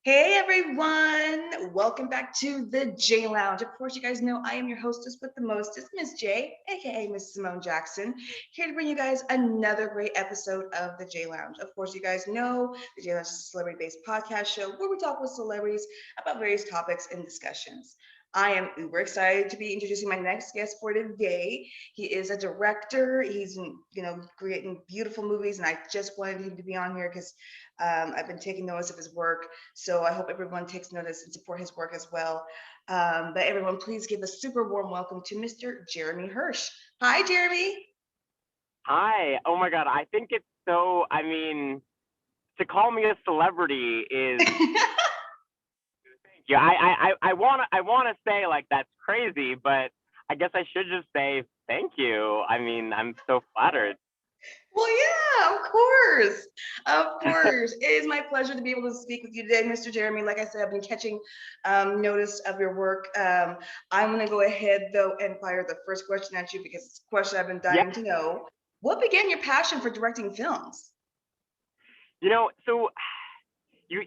Hey everyone, welcome back to the J Lounge. Of course, you guys know I am your hostess with the mostest, Miss J, aka Miss Simone Jackson, here to bring you guys another great episode of the J Lounge. Of course, you guys know the J Lounge is a celebrity-based podcast show where we talk with celebrities about various topics and discussions. I am uber excited to be introducing my next guest for today. He is a director. He's creating beautiful movies, and I just wanted him to be on here because I've been taking notice of his work. So I hope everyone takes notice and support his work as well. But everyone, please give a super warm welcome to Mr. Jeremy Hersh. Hi, Jeremy. Hi. Oh my God. I think it's so, to call me a celebrity is, yeah, I wanna say like that's crazy, but I guess I should just say thank you. I'm so flattered. Well, yeah, of course. Of course. It is my pleasure to be able to speak with you today, Mr. Jeremy. Like I said, I've been catching notice of your work. I'm going to go ahead, though, and fire the first question at you because it's a question I've been Yeah. dying to know. What began your passion for directing films? So you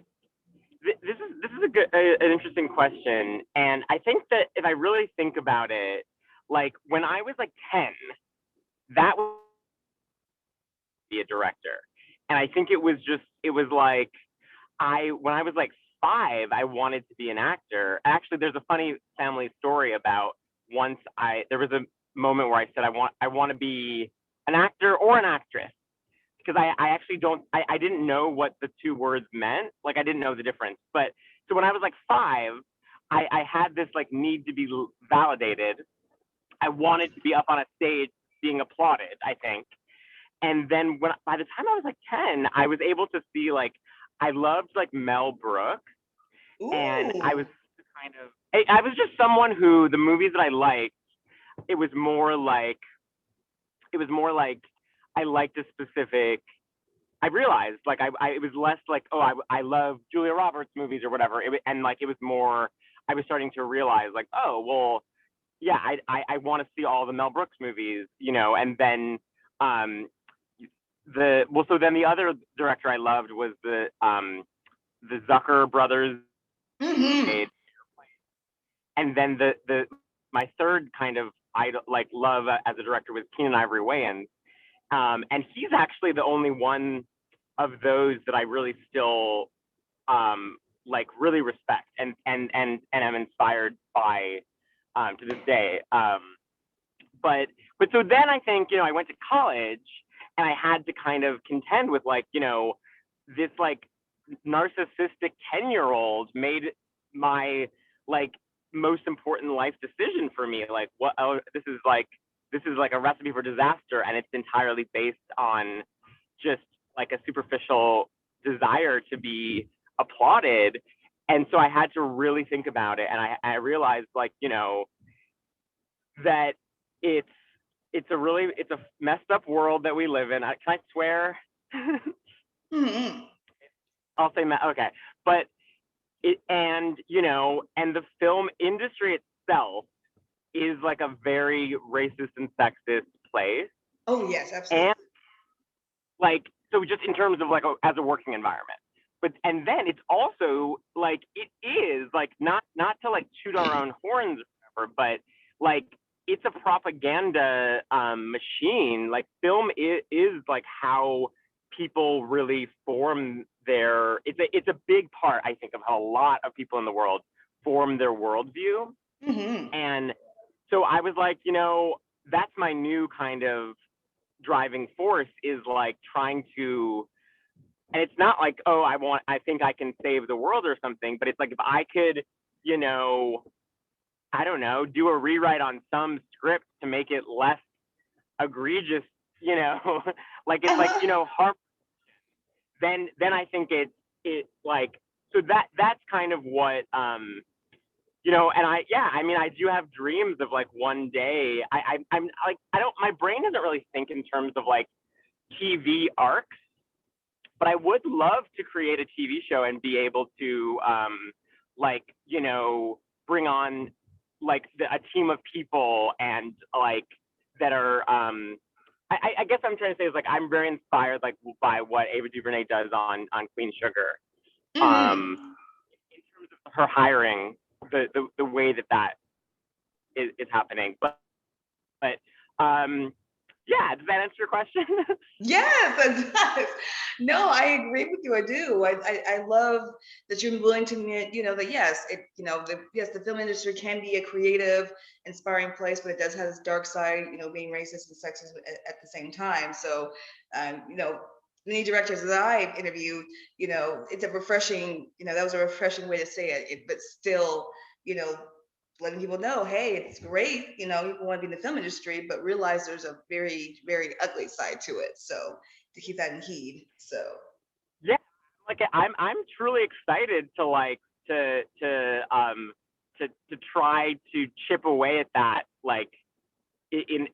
this is an interesting question, and I think that if I really think about it, like when I was like 10, that was be a director, and I think it was like I when I was like 5, I wanted to be an actor. Actually, there's a funny family story about once I there was a moment where I said I want to be an actor or an actress because I actually don't I didn't know what the two words meant. Like I didn't know the difference. But so when I was like 5, I had this like need to be validated. I wanted to be up on a stage being applauded, I think. And then when by the time I was like 10, I was able to see like I loved like Mel Brooks, and I was Ooh. kind of I was just someone who the movies that I liked, it was more like it was more like I liked a specific. I realized like I it was less like oh I love Julia Roberts movies or whatever, and like it was more I was starting to realize like oh well yeah I want to see all the Mel Brooks movies, and then um so then the other director I loved was the Zucker brothers Mm-hmm. made, and then the my third kind of idol like love as a director was Keenan Ivory Wayans, and he's actually the only one of those that I really still like really respect and am inspired by to this day. But so then I think I went to college and I had to kind of contend with like this like narcissistic 10-year-old made my like most important life decision for me. Like what oh, this is like a recipe for disaster, and it's entirely based on just like a superficial desire to be applauded. And so I had to really think about it, and I realized like that it's it's a messed up world that we live in. Can I swear? Mm-hmm. I'll say okay, but and and the film industry itself is like a very racist and sexist place, Oh, yes, and absolutely. like so just in terms of like as a working environment. But and then it's also like it is like not to like toot our own horns or whatever, but like it's a propaganda machine. Like film is like how people really form their. It's a big part, I think, of how a lot of people in the world form their worldview. Mm-hmm. And so I was like, that's my new kind of driving force is like trying to, and it's not like oh I think I can save the world or something, but it's like if I could you know I don't know do a rewrite on some script to make it less egregious, you know like it's like Uh-huh. harm, then I think it like so that's kind of what and I do have dreams of like one day I'm like I don't my brain doesn't really think in terms of like TV arcs, but I would love to create a TV show and be able to like bring on like a team of people and like that are I guess I'm trying to say is like I'm very inspired like by what Ava DuVernay does on Queen Sugar. Mm-hmm. her hiring, the way that is happening. But yeah, does that answer your question? Yes, it does. No, I agree with you. I do. I love that you're willing to admit, that yes, yes, the film industry can be a creative, inspiring place, but it does have this dark side, being racist and sexist at the same time. So, many directors that I've interviewed, it's a refreshing, that was a refreshing way to say but still, you know, letting people know, hey, it's great, people want to be in the film industry, but realize there's a very, very ugly side to it. So to keep that in heed. So Yeah, like I'm truly excited to like to try to chip away at that, like in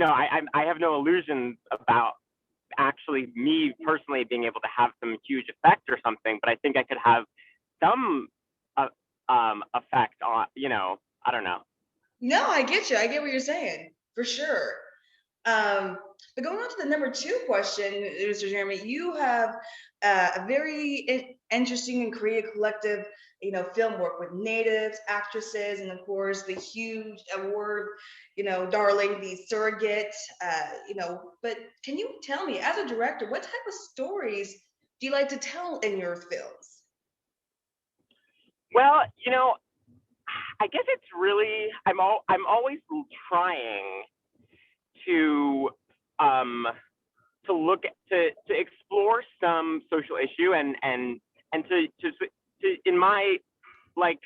I have no illusions about actually me personally being able to have some huge effect or something, but I think I could have some effect on, I don't know. no, I get you. I get what you're saying for sure. But going on to the number two question, Mr. Jeremy, you have a very interesting and creative collective, film work with natives, actresses, and of course the huge award, darling, the Surrogate. But can you tell me, as a director, what type of stories do you like to tell in your films? Well, I guess it's really I'm always trying to um look to explore some social issue and to in my like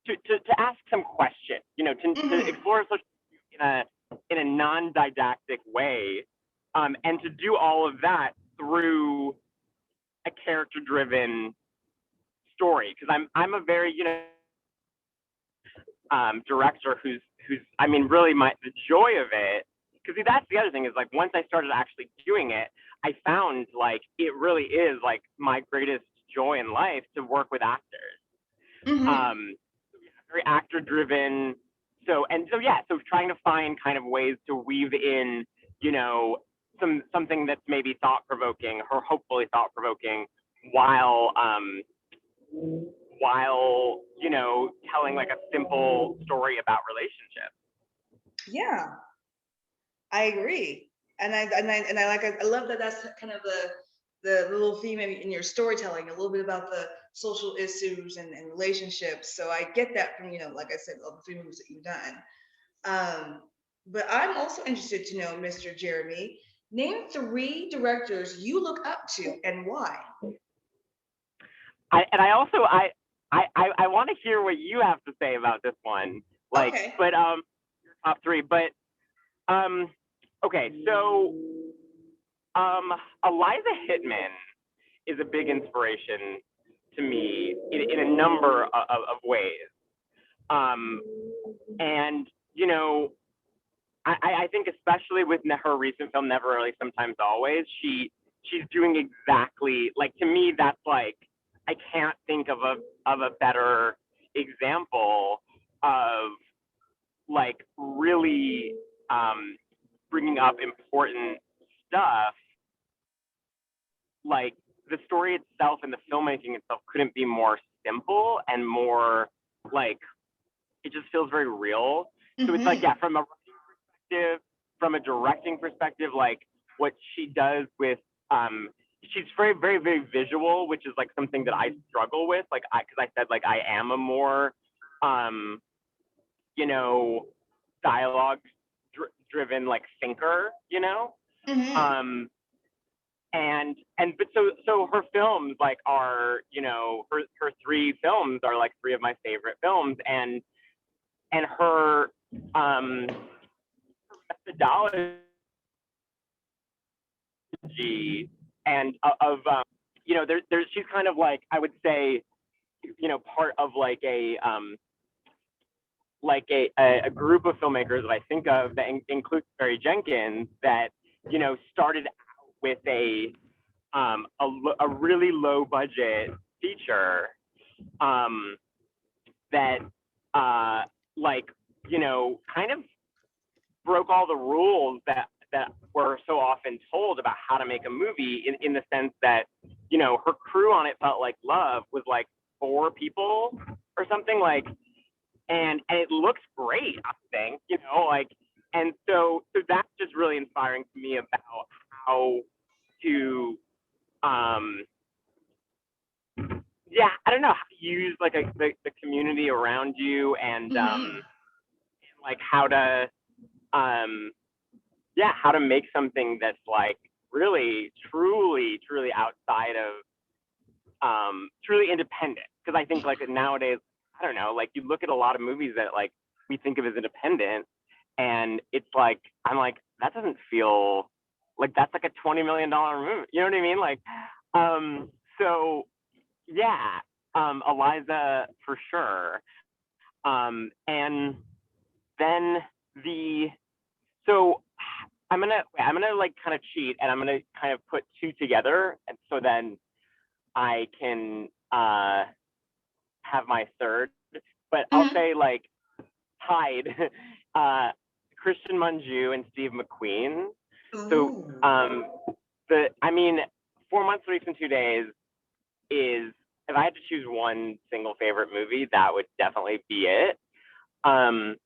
to ask some questions, to explore social issue in a non-didactic way, and to do all of that through a character-driven story, because I'm a very director who's I mean, really the joy of it, because that's the other thing, is like once I started actually doing it, I found like it really is like my greatest joy in life to work with actors. Very actor driven. So trying to find kind of ways to weave in, something that's maybe thought provoking or hopefully thought provoking, while telling like a simple story about relationships. Yeah, I agree, I love that. That's kind of the little theme in your storytelling, a little bit about the social issues and relationships. So I get that from, like I said, all the 3 movies that you've done. But I'm also interested to know, Mr. Jeremy, name 3 directors you look up to and why. I want to hear what you have to say about this one. Like, Okay. but your top 3. But okay, so Eliza Hittman is a big inspiration to me in a number of ways. And I think especially with her recent film Never Early Sometimes Always, she's doing exactly, like, to me that's like, I can't think of a better example of like really bringing up important stuff. Like, the story itself and the filmmaking itself couldn't be more simple and more like, it just feels very real. So it's like, yeah, from a writing perspective, from a directing perspective, like what she does with she's very, very, very visual, which is like something that I struggle with. Like, because I said, like, I am a more dialogue driven like thinker, but so her films like are, her 3 films are like 3 of my favorite films, and her methodology and there's she's kind of like, I would say, part of like a group of filmmakers that I think of that includes Barry Jenkins, that started out with a really low budget feature that kind of broke all the rules that were so often told about how to make a movie, in the sense that her crew on It Felt Like Love was like 4 people or something, like, and it looks great, I think, like, and so that's just really inspiring to me about how to, um, yeah, I don't know, how to use like the community around you, and Mm-hmm. like how to, um, yeah, how to make something that's like really, truly, truly outside of, truly independent. Because I think like nowadays, I don't know, like you look at a lot of movies that like we think of as independent, and it's like I'm like that doesn't feel like that's like a $20 million movie. You know what I mean? Like, so yeah, Eliza for sure. And then the so I'm gonna like kind of cheat, and I'm gonna kind of put two together, and so then I can have my third. But I'll Mm-hmm. say like tied, uh, Christian Mungiu and Steve McQueen. So Ooh. the I mean, 4 months, 3 weeks, and 2 days is, if I had to choose one single favorite movie, that would definitely be it. Um,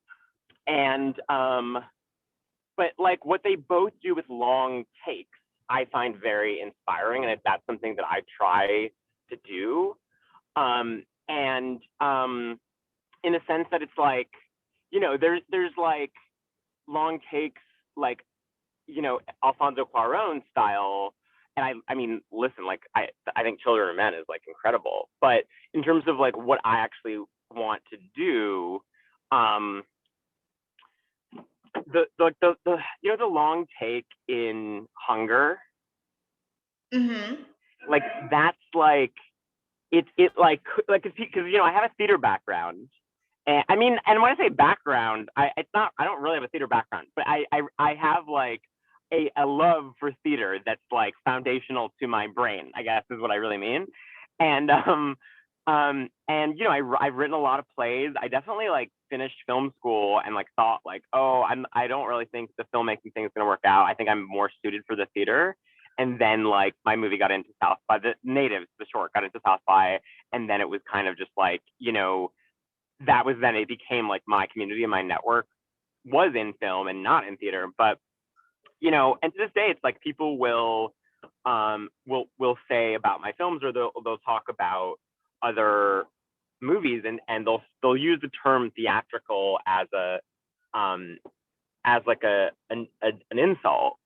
and but like what they both do with long takes, I find very inspiring, and that's something that I try to do. And in a sense that it's like, there's like long takes, like, Alfonso Cuarón style. And I mean, listen, like I think Children of Men is like incredible, but in terms of like what I actually want to do, um, the long take in Hunger, Mm-hmm. like that's like it like because I have a theater background. And I mean, and when I say background, I don't really have a theater background, but I have like a love for theater that's like foundational to my brain, I guess is what I really mean. And and I've written a lot of plays. I definitely like finished film school and like thought like, oh, I don't really think the filmmaking thing is gonna work out. I think I'm more suited for the theater. And then like my movie got into South by, the Natives, the short got into South by, and then it was kind of just like, that was then it became like my community and my network was in film and not in theater. But and to this day, it's like people will say about my films, or they'll talk about other movies, and they'll use the term theatrical as a um as like an insult.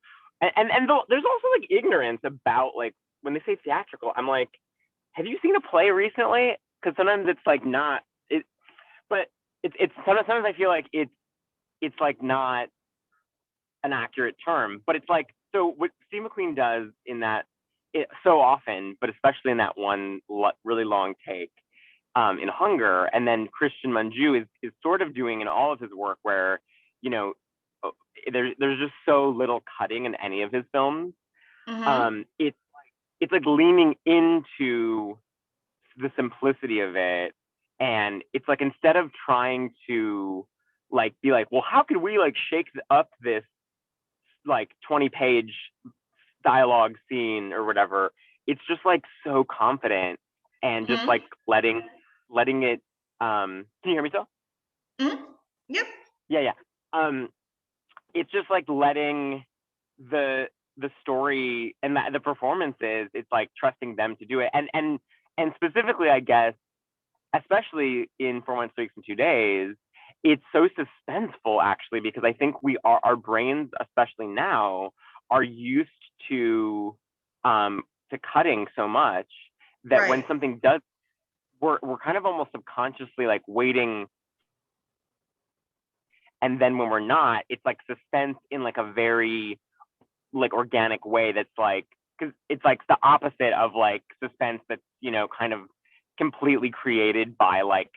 And there's also like ignorance about like when they say theatrical. I'm like, have you seen a play recently? Because sometimes it's like not it, but it's sometimes I feel like it's like not an accurate term. But it's like, so what Steve McQueen does in that, so often, but especially in that one really long take, in Hunger, and then Christian Mungiu is sort of doing in all of his work, where you know uh, there's just so little cutting in any of his films. Mm-hmm. It's like leaning into the simplicity of it, and it's like instead of trying to like be like, well, how could we like shake up this like 20-page dialogue scene or whatever, it's just like so confident, and just like Mm-hmm. letting it, can you hear me still? Mm-hmm. Yep. Yeah, yeah. It's just like letting the the story and the performances, it's like trusting them to do it. And specifically, I guess, especially in 4 months, 2 weeks, and 2 days, it's so suspenseful actually, because I think our brains, especially now, are used to cutting so much, that when Right. something does, we're kind of almost subconsciously like waiting, and then when we're not, it's like suspense in like a very like organic way, that's like, because it's like the opposite of like suspense that's kind of completely created by like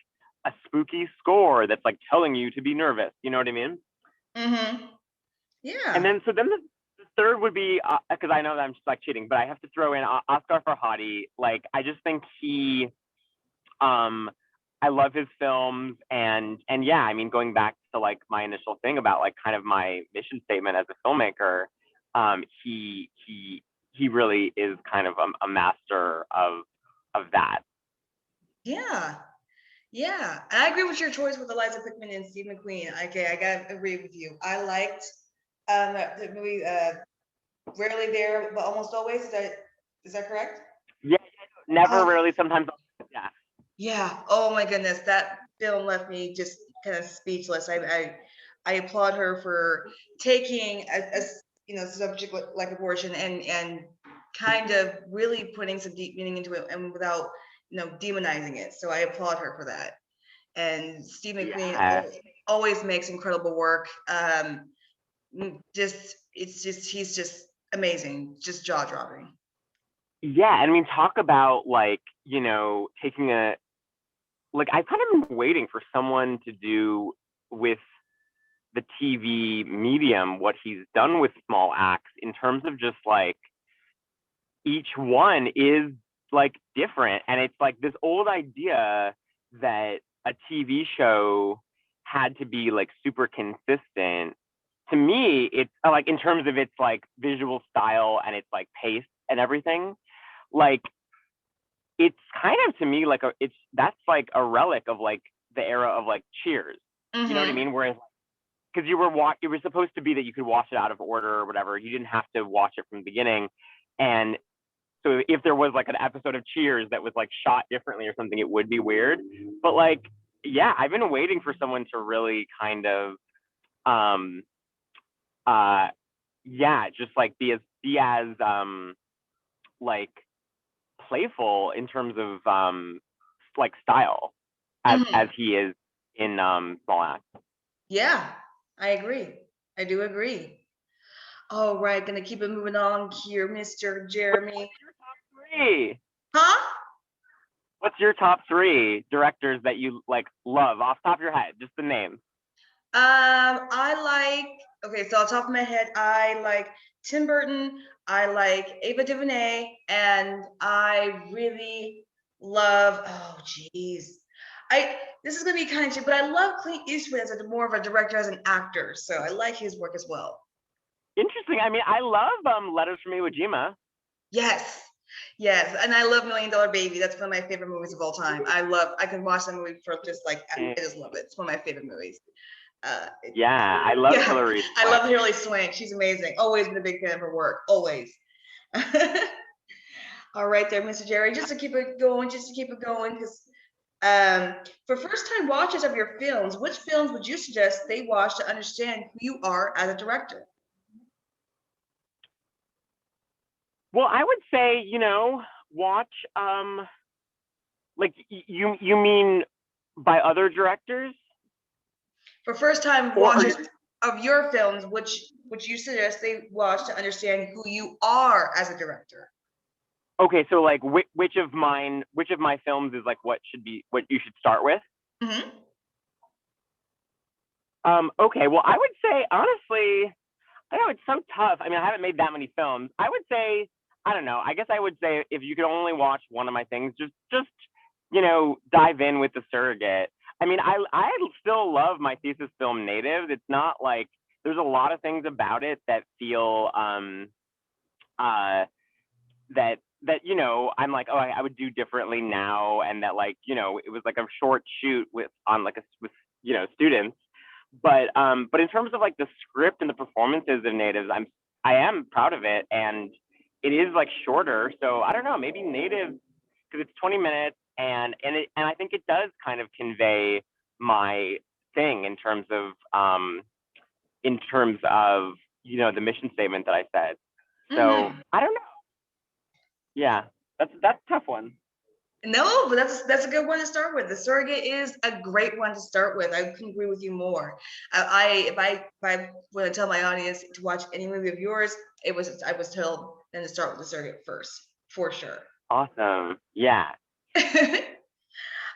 a spooky score that's like telling you to be nervous, you know what I mean? Mm-hmm. And Yeah. then so then the third would be, because I know that I'm just like cheating, but I have to throw in Oscar Farhadi. Like I just think um I love his films, and yeah, I mean, going back to like my initial thing about like kind of my mission statement as a filmmaker, he really is kind of a master of that. Yeah. Yeah. And I agree with your choice with Eliza Pickman and Steve McQueen. Okay, I gotta agree with you. I liked the movie Rarely There, but Almost Always. Is that correct? Yeah, never, Oh, rarely, sometimes. Yeah. yeah. Oh my goodness. That film left me just kind of speechless. I applaud her for taking a subject like abortion and kind of really putting some deep meaning into it and without demonizing it. So I applaud her for that. And Steve McQueen Yeah. always makes incredible work. He's just amazing, just jaw dropping. Yeah, and I mean, talk about like, taking a like I've kind of been waiting for someone to do with the TV medium what he's done with small acts in terms of just like each one is like different, and it's like this old idea that a TV show had to be like super consistent. To me, it's like in terms of its like visual style and its like pace and everything, like it's kind of to me like that's like a relic of like the era of like Cheers. You know what I Mm-hmm. mean? Whereas because it was supposed to be that you could watch it out of order or whatever. You didn't have to watch it from the beginning. And so if there was like an episode of Cheers that was like shot differently or something, it would be weird. But like, yeah, I've been waiting for someone to really kind of, um, uh, yeah, just like be as like playful in terms of like style as Mm-hmm. he is in Small Axe. Yeah, I agree. I do agree. All right, gonna keep it moving on here, Mr. Jeremy. What's your top three? Huh? What's your top three directors that you like love off the top of your head? Just the name. I like, okay, so off the top of my head, I like Tim Burton, I like Ava DuVernay, and I really love, oh geez. This is gonna be kind of cheap, but I love Clint Eastwood as a more of a director, as an actor. So I like his work as well. Interesting. I mean, I love Letters from Iwo Jima. Yes. Yes. And I love Million Dollar Baby. That's one of my favorite movies of all time. I can watch that movie for just like, I just love it. It's one of my favorite movies. Uh, Yeah, I love yeah, Hilary I Swank. love Hilary Swank. She's amazing. Always been a big fan of her work. Always. All right, there, Mr. Jerry. Just to keep it going, because for first-time watchers of your films, which films would you suggest they watch to understand who you are as a director? Well, I would say, watch like you mean by other directors? For first-time Or are watchers you of your films, which you suggest they watch to understand who you are as a director? okay, so like which of my films is like what you should start with? Mm-hmm. Okay, well, I would say honestly, I know it's so tough. I mean, I haven't made that many films. I would say, I don't know. I guess I would say if you could only watch one of my things, just dive in with The Surrogate. I mean, I still love my thesis film Natives. It's not like there's a lot of things about it that feel uh that I'm like, oh, I would do differently now, and that like it was like a short shoot with students. But in terms of like the script and the performances of Natives, I am proud of it, and it is like shorter. So I don't know, maybe Natives, because it's 20 minutes, and I think it does kind of convey my thing in terms of the mission statement that I said. So Mm-hmm. I don't know. Yeah, that's a tough one. No, but that's a good one to start with. The Surrogate is a great one to start with. I couldn't agree with you more. If I want to tell my audience to watch any movie of yours, I was told then to start with The Surrogate first, for sure. Awesome. Yeah.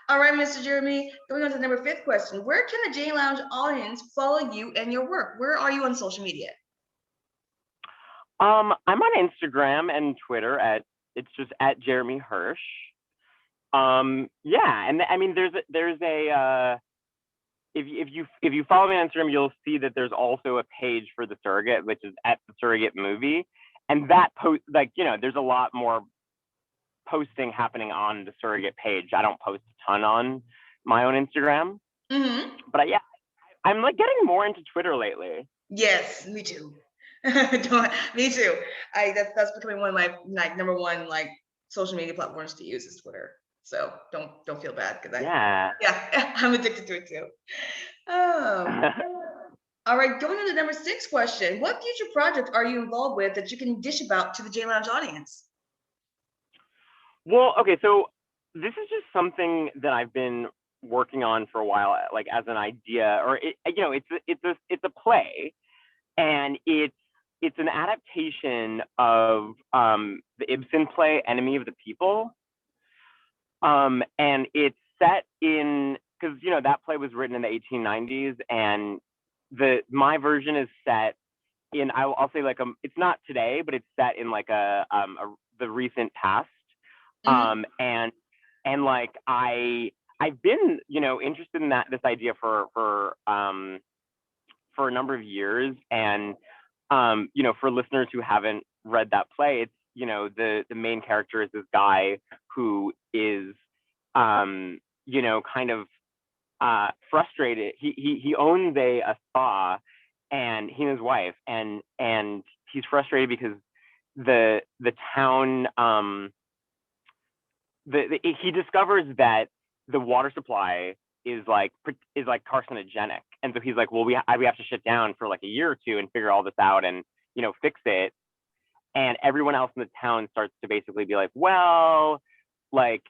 All right, Mr. Jeremy, going on to the number fifth question. Where can the J Lounge audience follow you and your work? Where are you on social media? I'm on Instagram and Twitter it's just at Jeremy Hersh. Yeah, and I mean there's a if you follow me on Instagram, you'll see that there's also a page for The Surrogate, which is at The Surrogate Movie, and that post like there's a lot more posting happening on The Surrogate page. I don't post a ton on my own Instagram. But yeah, I'm like getting more into Twitter lately. Yes, me too. Me too. That's becoming one of my like number one like social media platforms to use is Twitter. So don't feel bad because Yeah. I'm addicted to it too. All right, going to the number 6 question. What future project are you involved with that you can dish about to the J Lounge audience? Well, okay, so this is just something that I've been working on for a while, like as an idea, or it's a play, and it's an adaptation of the Ibsen play Enemy of the People, and it's set in, because that play was written in the 1890s, and my version is set in, I'll say like it's not today, but it's set in like the recent past. And like I've been interested in this idea for a number of years, and for listeners who haven't read that play, it's the main character is this guy who is kind of frustrated. He owns a spa, and he and his wife, and he's frustrated because the town he discovers that the water supply is like carcinogenic, and so he's like, well, we have to shut down for like a year or two and figure all this out and fix it. And everyone else in the town starts to basically be like, well, like,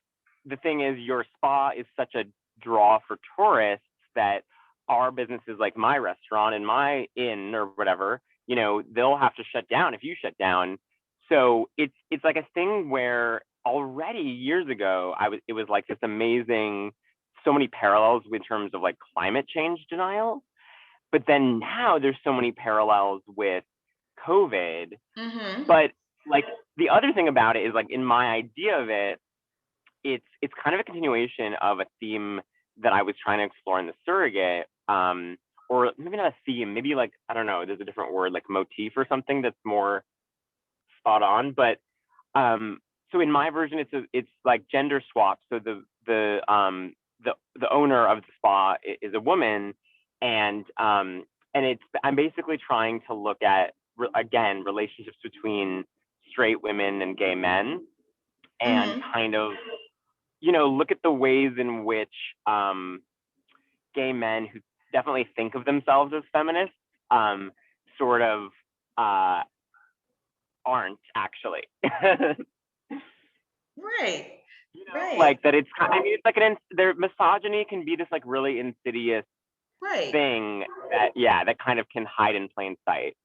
the thing is, your spa is such a draw for tourists that our businesses, like my restaurant and my inn or whatever, they'll have to shut down if you shut down. So it's like a thing where already years ago, it was like this amazing, so many parallels in terms of like climate change denial. But then now there's so many parallels with COVID. But like the other thing about it is, like, in my idea of it, it's kind of a continuation of a theme that I was trying to explore in The Surrogate, or maybe not a theme, maybe like, I don't know, there's a different word, like motif or something that's more spot on. But so in my version, it's like gender swap. So the owner of the spa is a woman, and I'm basically trying to look at again relationships between straight women and gay men, and kind of look at the ways in which gay men who definitely think of themselves as feminists sort of aren't actually. Right. Right. Like that it's it's like their misogyny can be this like really insidious thing that kind of can hide in plain sight.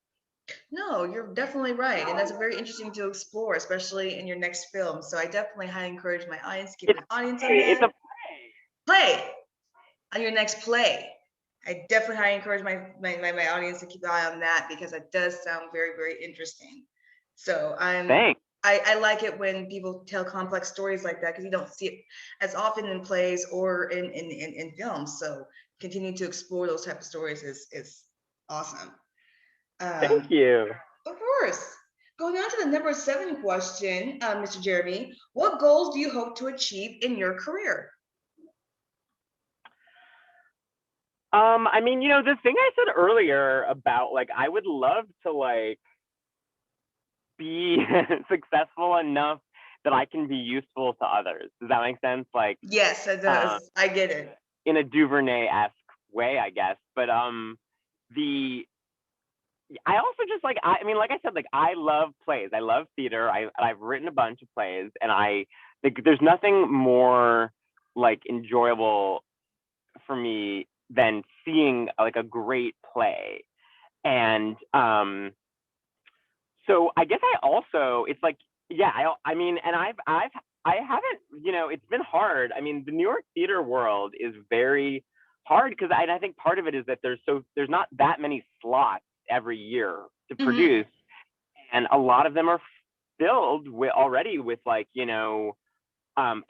No, you're definitely right, and that's very interesting to explore, especially in your next film. So I definitely highly encourage my audience to keep an audience on that. It's a play on your next play. I definitely highly encourage my audience to keep an eye on that, because it does sound very, very interesting. So I like it when people tell complex stories like that, because you don't see it as often in plays or in films. So continuing to explore those type of stories is awesome. Thank you. Of course. Going on to the number 7 question, Mr. Jeremy, what goals do you hope to achieve in your career? I mean, the thing I said earlier about, like, I would love to, like, be successful enough that I can be useful to others. Does that make sense? Like, yes, it does. I get it. In a Duvernay-esque way, I guess. But I also just like, I mean, like I said, like, I love plays. I love theater. I've written a bunch of plays, and I think there's nothing more like enjoyable for me than seeing like a great play. And so I guess I also, it's like, yeah, I mean, and I haven't, it's been hard. I mean, the New York theater world is very hard, because I think part of it is that there's not that many slots every year to produce, and a lot of them are filled already with like,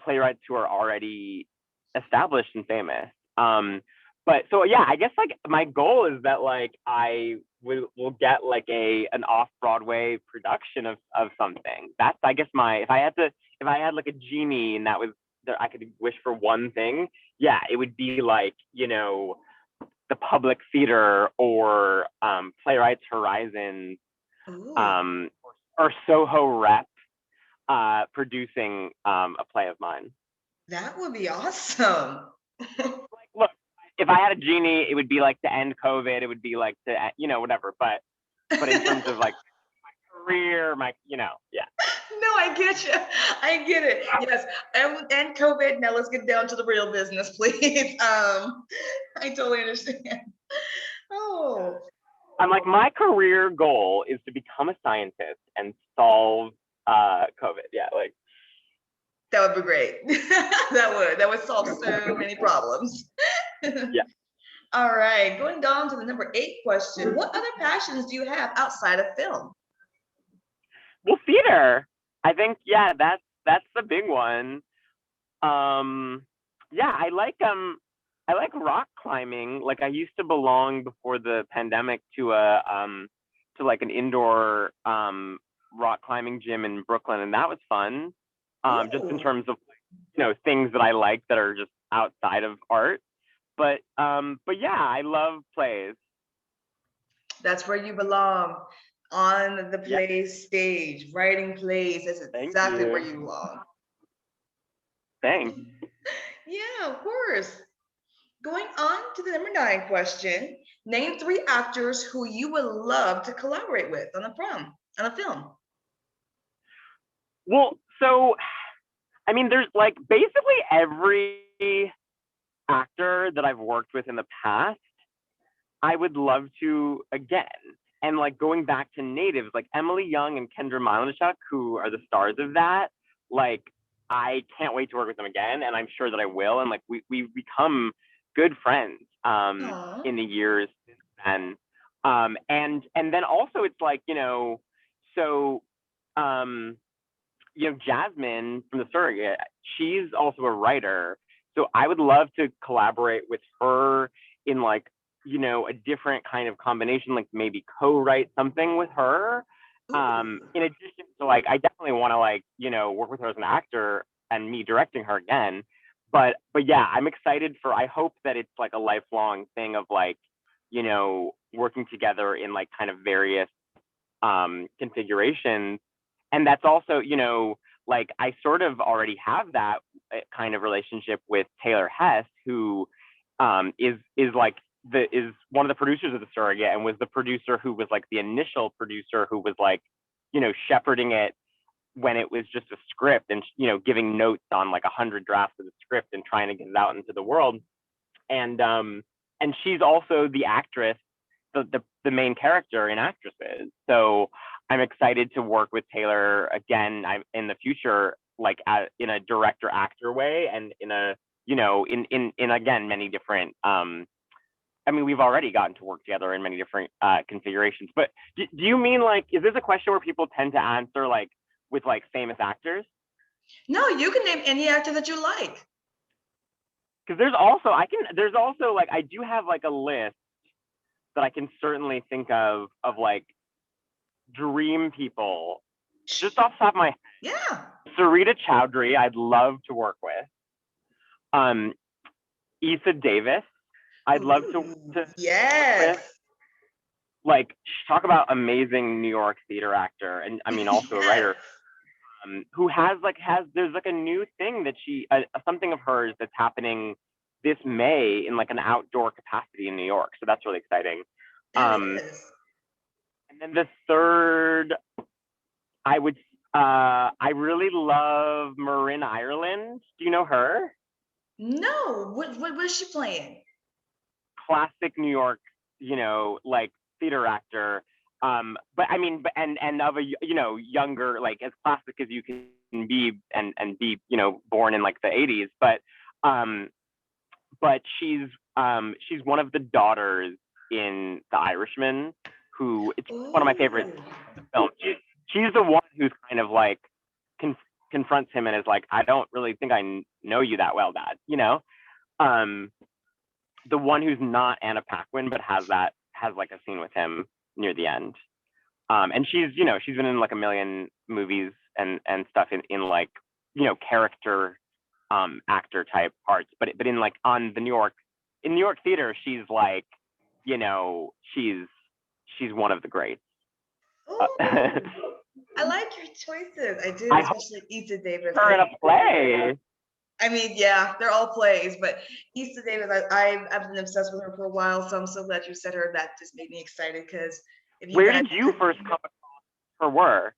playwrights who are already established and famous. But so yeah, I guess like my goal is that like I will get like an off-Broadway production of something. That's, I guess, if I had like a genie and that I could wish for one thing, yeah, it would be like, the Public Theater or Playwrights Horizon, Ooh, or Soho Rep producing a play of mine. that would be awesome. Like, look, if I had a genie, it would be like to end COVID. It would be like to, whatever. But in terms of like career, yeah. No, I get you. I get it. Yes. And COVID. Now let's get down to the real business, please. I totally understand. Oh, I'm like, my career goal is to become a scientist and solve COVID. Yeah, like that would be great. That would solve so many problems. yeah. All right. Going down to the number 8 question. What other passions do you have outside of film? Well, theater. I think that's the big one. Yeah, I like rock climbing. Like I used to belong before the pandemic to like an indoor rock climbing gym in Brooklyn, and that was fun. Just in Ooh, terms of things that I like that are just outside of art. But yeah, I love plays. that's where you belong. On the Yeah, play stage, writing plays. That's thank exactly where you. you belong. Thanks. Yeah, of course. Going on to the number 9 question. Name 3 actors who you would love to collaborate with on a film. Well, so I mean, there's like basically every actor that I've worked with in the past, I would love to again. And like going back to natives, like Emily Young and Kendra Milanchuk, who are the stars of that, like I can't wait to work with them again, and I'm sure that I will. And like we've become good friends Aw. in the years since then. And then also it's like, so um Jasmine from the Surrogate, she's also a writer. So I would love to collaborate with her in like, a different kind of combination, like maybe co-write something with her. Ooh. In addition to like, I definitely want to like, work with her as an actor and me directing her again. But yeah, I'm excited I hope that it's like a lifelong thing of like, working together in like kind of various configurations. And that's also, like I sort of already have that kind of relationship with Taylor Hess, who is like is one of the producers of The Surrogate and was the producer who was like the initial producer who was like, shepherding it when it was just a script and giving notes on like 100 drafts of the script and trying to get it out into the world. And she's also the actress, the main character in Actresses. So I'm excited to work with Taylor again in the future, like in a director actor way, and in a in again many different. I mean, we've already gotten to work together in many different configurations. But do you mean like, is this a question where people tend to answer like with like famous actors? No, you can name any actor that you like. Because there's also like I do have like a list that I can certainly think of like dream people just off the top of my head. Yeah. Sarita Chowdhury, I'd love to work with. Issa Davis, I'd love to Ooh, work with. yes. Like, talk about amazing New York theater actor, and I mean also a Yes. writer, who there's like a new thing that something of hers that's happening this May in like an outdoor capacity in New York. So that's really exciting. That Um, is. and then the third, I really love Marin Ireland. Do you know her? No, what is she playing? Classic New York, like theater actor. But I mean, and of a younger, like as classic as you can be, and be born in like the 80s. But she's one of the daughters in The Irishman, who it's one of my favorite Oh, films. She's the one who's kind of like confronts him and is like, I don't really think I know you that well, Dad. Um, the one who's not Anna Paquin, but has like a scene with him near the end. And she's been in like a million movies and stuff in like character actor type parts, but in like on the New York theater, she's like, she's one of the greats. Ooh, I like your choices. I do, I hope especially Issa Davis. her in a play. I mean, yeah, they're all plays, but Issa Davis, I've been obsessed with her for a while, so I'm so glad you said her. That just made me excited because if you Where guys did you first come across her work?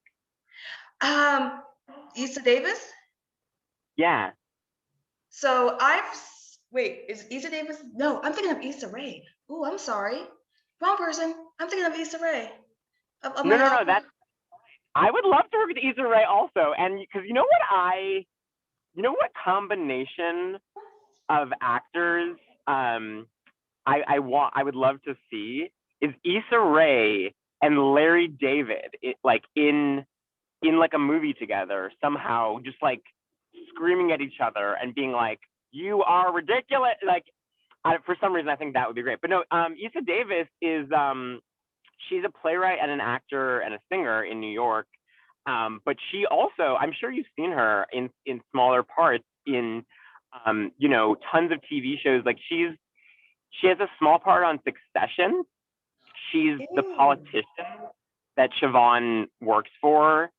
Issa Davis. Yeah. So wait, is Issa Davis? No, I'm thinking of Issa Rae. Ooh, I'm sorry, wrong person. I'm thinking of Issa Rae. Of No, my no, no. I would love to work with Issa Rae also, and because what combination of actors I would love to see is Issa Rae and Larry David like in like a movie together somehow, just like screaming at each other and being like, "You are ridiculous!" Like, for some reason, I think that would be great. But no, Issa Davis is she's a playwright and an actor and a singer in New York. But she also, I'm sure you've seen her in smaller parts in tons of TV shows. Like she has a small part on Succession. She's the politician that Siobhan works for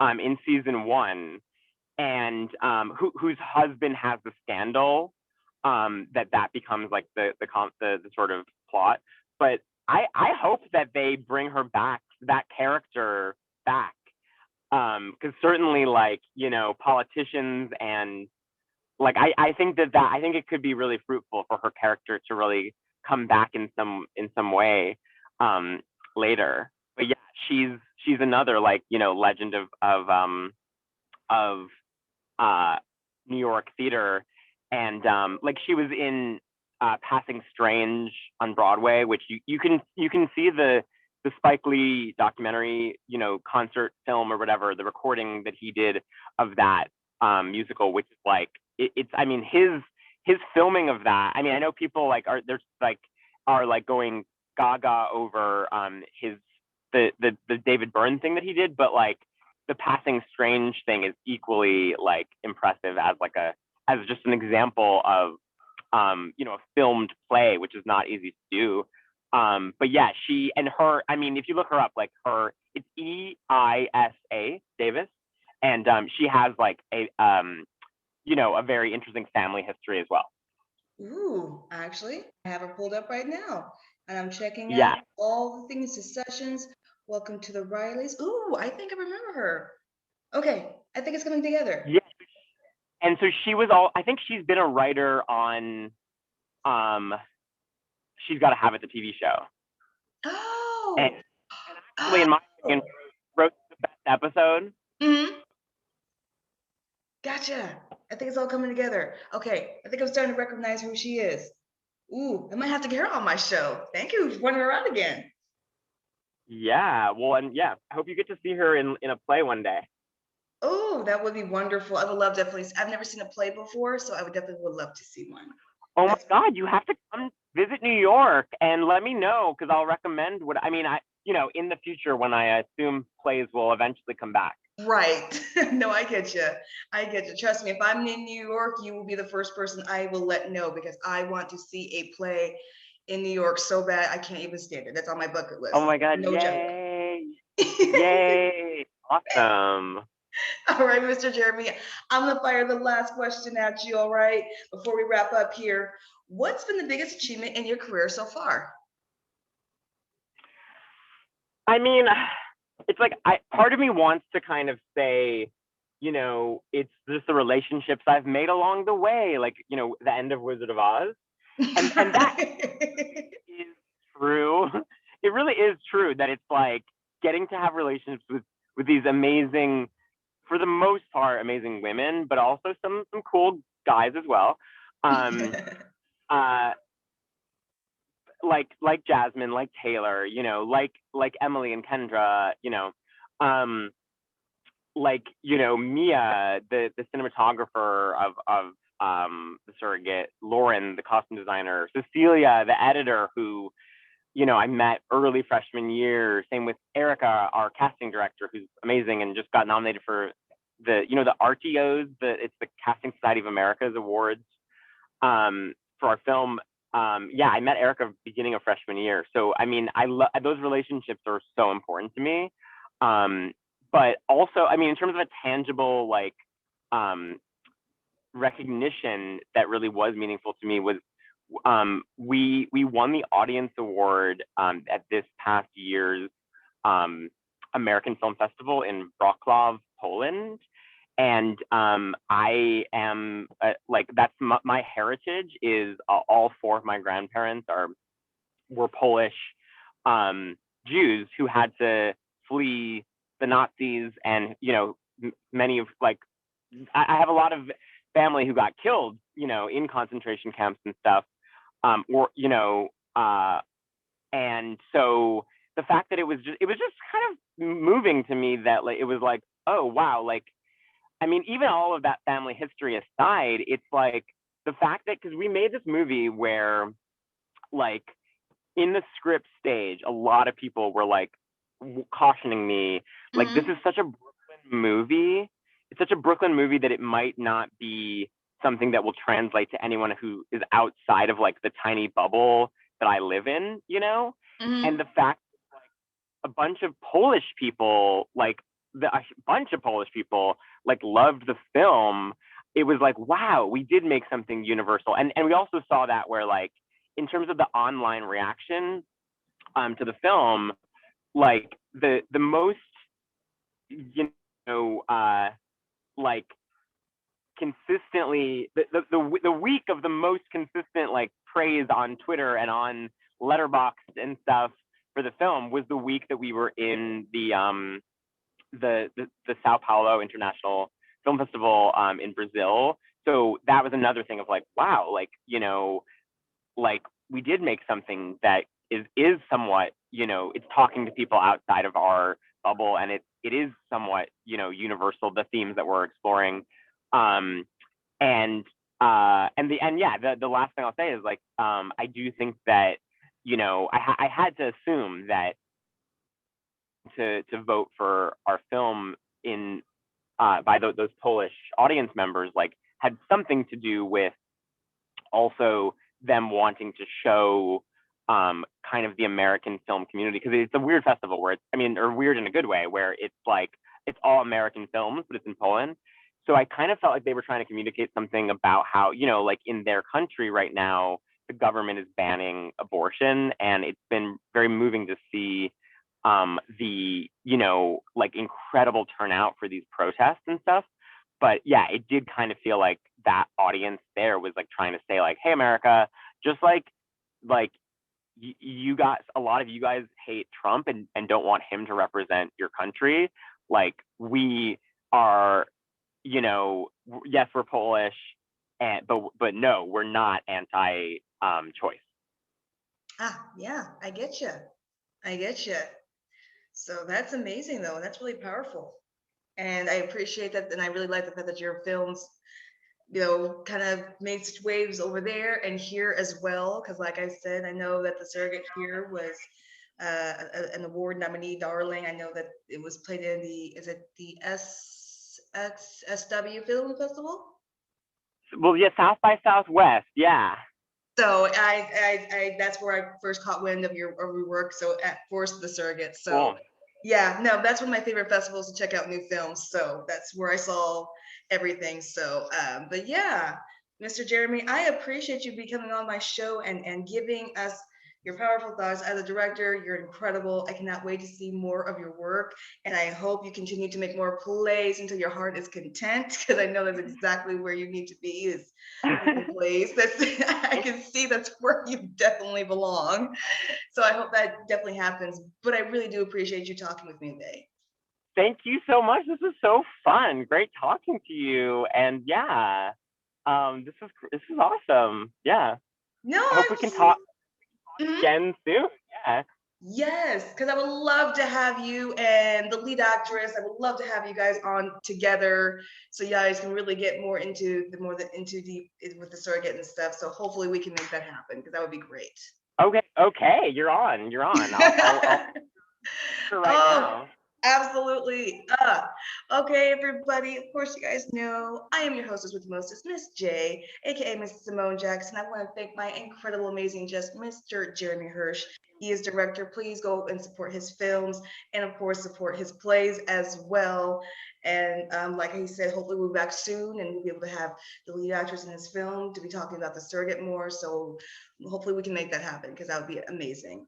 in season 1, and whose husband has the scandal, that becomes like the sort of plot. But I hope that they bring her back, that character back, because certainly, like, politicians, and like I think I think it could be really fruitful for her character to really come back in some way later. But yeah, she's another, like, legend of New York theater, and like she was in Passing Strange on Broadway, which you can see the Spike Lee documentary, concert film or whatever, the recording that he did of that musical, which is like, it's, I mean, his filming of that. I mean, I know people like are like going gaga over his the David Byrne thing that he did, but like the Passing Strange thing is equally like impressive as just an example of a filmed play, which is not easy to do. But yeah, she and her, I mean, if you look her up, like it's Eisa Davis, and she has like a very interesting family history as well. Ooh, actually, I have her pulled up right now, and I'm checking out Yeah. all the things, Secessions. Welcome to the Rileys. Ooh, I think I remember her. Okay, I think it's coming together. Yeah. And so I think she's been a writer on She's Gotta Have It, the TV show. Oh. And actually, in my opinion, wrote the best episode. Mm-hmm. Gotcha. I think it's all coming together. Okay, I think I'm starting to recognize who she is. Ooh, I might have to get her on my show. Thank you for running around again. Yeah, well, and yeah, I hope you get to see her in a play one day. Oh, that would be wonderful. I would love, definitely. I've never seen a play before, so I would love to see one. Oh my God, you have to come visit New York and let me know, because I'll recommend in the future, when I assume plays will eventually come back. Right. No, I get you. I get you. Trust me, if I'm in New York, you will be the first person I will let know, because I want to see a play in New York so bad I can't even stand it. That's on my bucket list. Oh my God, no yay. joke. Yay. Awesome. All right, Mr. Jeremy, I'm gonna fire the last question at you, all right, before we wrap up here. What's been the biggest achievement in your career so far? I mean, it's like, part of me wants to kind of say, it's just the relationships I've made along the way, like, the end of Wizard of Oz. And that is true. It really is true that it's like getting to have relationships with these amazing, for the most part, amazing women, but also some cool guys as well. Like Jasmine, like Taylor, like Emily and Kendra, Mia, the cinematographer of The Surrogate, Lauren, the costume designer, Cecilia, the editor, who I met early freshman year. Same with Erica, our casting director, who's amazing and just got nominated for the RTOs, it's the Casting Society of America's awards for our film. Yeah, I met Erica beginning of freshman year. So I mean, those relationships are so important to me. But also, I mean, in terms of a tangible like recognition that really was meaningful to me was we won the audience award at this past year's American Film Festival in Wrocław, Poland. And I am like, that's my heritage is all four of my grandparents were Polish Jews who had to flee the Nazis, and many of like I have a lot of family who got killed, in concentration camps and stuff, and so the fact that it was just kind of moving to me that like it was like, oh wow, like I mean, even all of that family history aside, it's like the fact that because we made this movie where like in the script stage, a lot of people were like cautioning me, like, Mm-hmm. this is such a Brooklyn movie. It's such a Brooklyn movie that it might not be something that will translate to anyone who is outside of like the tiny bubble that I live in, Mm-hmm. And the fact that like a bunch of Polish people, like loved the film, it was like, wow, we did make something universal. And we also saw that where like in terms of the online reaction to the film, like the most like consistently the week of the most consistent like praise on Twitter and on Letterboxd and stuff for the film was the week that we were in the Sao Paulo International Film Festival in Brazil. So that was another thing of like, wow, like like we did make something that is somewhat, it's talking to people outside of our bubble, and it is somewhat, universal, the themes that we're exploring. And the last thing I'll say is like, I do think that, I had to assume that to vote for our film in by those Polish audience members, like had something to do with also them wanting to show kind of the American film community, because it's a weird festival where or weird in a good way, where it's like it's all American films, but it's in Poland. So I kind of felt like they were trying to communicate something about how, like in their country right now, the government is banning abortion, and it's been very moving to see the like incredible turnout for these protests and stuff. But yeah, it did kind of feel like that audience there was like trying to say like, hey America, just like you guys, a lot of you guys hate Trump and don't want him to represent your country. Like we are, yes, we're Polish, but no, we're not anti-choice. Yeah, I get you. So that's amazing, though. That's really powerful. And I appreciate that. And I really like the fact that your films, kind of made such waves over there and here as well. Because like I said, I know that The Surrogate here was an award nominee, darling. I know that it was played in is it the SXSW Film Festival? Well, yeah, South by Southwest, yeah. So I that's where I first caught wind of your work. So at Force the Surrogate. So cool. Yeah, no, that's one of my favorite festivals to check out new films. So that's where I saw everything. So, but yeah, Mr. Jeremy, I appreciate you becoming on my show and giving us your powerful thoughts. As a director, you're incredible. I cannot wait to see more of your work. And I hope you continue to make more plays until your heart is content, because I know that's exactly where you need to be, is plays. I can see that's where you definitely belong. So I hope that definitely happens. But I really do appreciate you talking with me today. Thank you so much. This is so fun. Great talking to you. And yeah, this is awesome. Yeah. No, I hope we can talk again soon. Yeah. Yes, because I would love to have you and the lead actress. I would love to have you guys on together, so you guys can really get more into deep with the surrogate and stuff. So hopefully we can make that happen, because that would be great. Okay, you're on. I'll right now. Absolutely. Okay, everybody. Of course, you guys know I am your hostess with the mostest, Miss J, aka Miss Simone Jackson. I want to thank my incredible, amazing just Mr. Jeremy Hersh. He is director. Please go and support his films and, of course, support his plays as well. And like he said, hopefully we'll be back soon and we'll be able to have the lead actors in his film to be talking about the surrogate more. So hopefully we can make that happen because that would be amazing.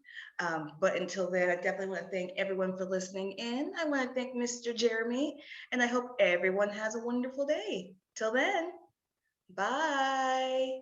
But until then, I definitely want to thank everyone for listening in. I want to thank Mr. Jeremy, and I hope everyone has a wonderful day. Till then, bye.